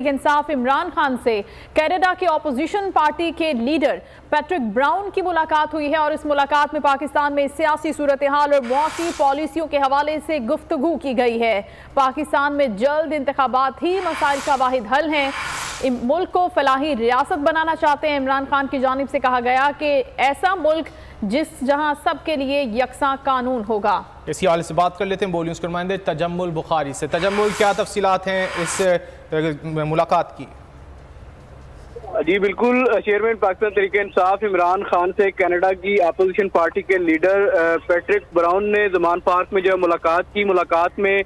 इंसाफ इमरान खान से कनाडा के opposition party के लीडर पैट्रिक ब्राउन की मुलाकात हुई है और इस मुलाकात में पाकिस्तान में सियासी सूरत हाल और मुआशी पॉलिसियों के हवाले से गुफ्तगू की गई है। पाकिस्तान में जल्द इंतखाबात ही मसाइल का वाहिद हल हैं। मुल्क को फलाही रियासत बनाना चाहते हैं। इमरान खान की जानिब से कहा गया कि ऐसा मुल्क जहां सबके लिए यकसा कानून होगा। इसी हवाले से बात कर लेते हैं बोलियों के नुमाइंदे तजम्मुल बुखारी से। तजम्मुल, क्या तफसीलात हैं इस मुलाकात की? जी बिल्कुल, चेयरमैन पाकिस्तान तहरीक इंसाफ इमरान खान से कनाडा की अपोजिशन पार्टी के लीडर पैट्रिक ब्राउन ने ज़मान पार्क में जो मुलाकात की। मुलाकात में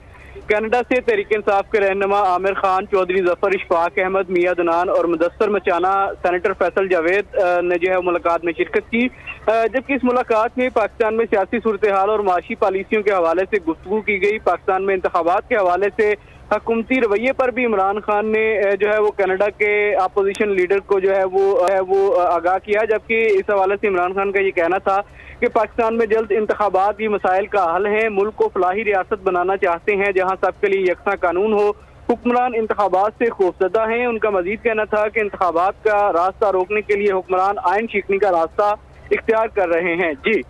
कनाडा से तहरीक इंसाफ के रहनुमा आमिर खान, चौधरी जफर, इशफाक अहमद, मियां दनान और मुदस्सर मचाना, सेनेटर फैसल जावेद ने जो है मुलाकात में शिरकत की। जबकि इस मुलाकात में पाकिस्तान में सियासी सूरत हाल और माशी पॉलिसियों के हवाले से गुफ्तगू की गई। पाकिस्तान में इंतखाबात के हवाले से हुकूमती रवैये पर भी इमरान खान ने जो है वो कनाडा के अपोजिशन लीडर को जो है वो आगाह किया। जबकि इस हवाले से इमरान खान का ये कहना था कि पाकिस्तान में जल्द इंतखाबात ही मसाइल का हल है। मुल्क को फलाही रियासत बनाना चाहते हैं जहाँ सबके लिए यकसा कानून हो। हुक्मरान इंतखाबात से खौफजदा हैं। उनका मजीद कहना था कि इंतखाबात का रास्ता रोकने के लिए हुक्मरान आइन शिकनी का रास्ता इख्तियार कर रहे हैं। जी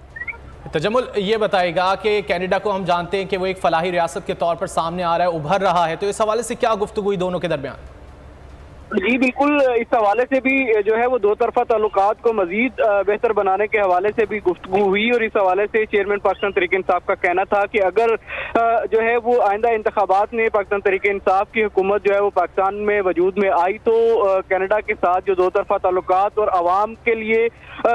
तजम्मुल, ये बताएगा कि कनाडा को हम जानते हैं कि वो एक फलाही रियासत के तौर पर सामने आ रहा है, उभर रहा है, तो इस हवाले से क्या गुफ्तगू हुई दोनों के दरमियान? जी बिल्कुल, इस हवाले से भी जो है वो दो तरफा ताल्लुकात को मजीद बेहतर बनाने के हवाले से भी गुफ्तगू हुई। और इस हवाले से चेयरमैन पाकिस्तान तहरीक इंसाफ का कहना था कि अगर जो है वो आइंदा इंतखाबात में पाकिस्तान तहरीक इंसाफ की हुकूमत जो है वो पाकिस्तान में वजूद में आई तो कनाडा के साथ जो दो तरफा ताल्लुकात और आवाम के लिए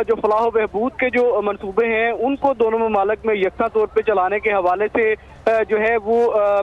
जो फलाह बहबूद के जो मनसूबे हैं उनको दोनों ममालिक में यकसा तौर पर चलाने के हवाले से जो है वो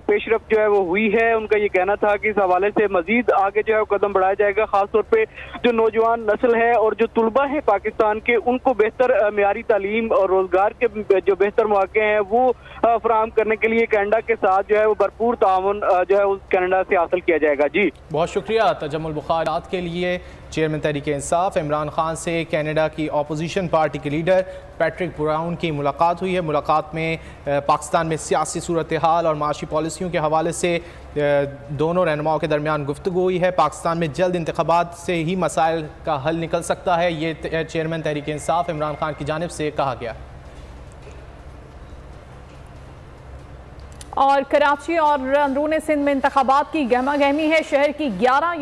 पेशरफ जो है वो हुई है। उनका ये कहना था कि इस हवाले से मजीद आगे जो है कदम बढ़ाया जाएगा। खासतौर पे जो नौजवान नस्ल है और जो तुलबा है पाकिस्तान के, उनको बेहतर मियारी तालीम और रोजगार के जो बेहतर मौके हैं वो फराहम करने के लिए कनाडा के साथ जो है वो भरपूर ताउन जो है उस कनाडा से हासिल किया जाएगा। जी बहुत शुक्रिया तजम्मुल बुखारी के लिए। चेयरमैन तहरीक इंसाफ इमरान खान से कनाडा की अपोजिशन पार्टी के लीडर पैट्रिक ब्राउन की मुलाकात हुई है। मुलाकात में पाकिस्तान में सियासी सूरत हाल और माशी पॉलिसियों के हवाले से दोनों रहनुमाओं के दरमियान गुफ्तगू हुई है। पाकिस्तान में जल्द इंतखाबात से ही मसाइल का हल निकल सकता है, ये चेयरमैन तहरीक इंसाफ इमरान खान की जानिब से कहा गया। और कराची और अंदरूनी सिंध में इंतखाबात की गहमा गहमी है। शहर की 11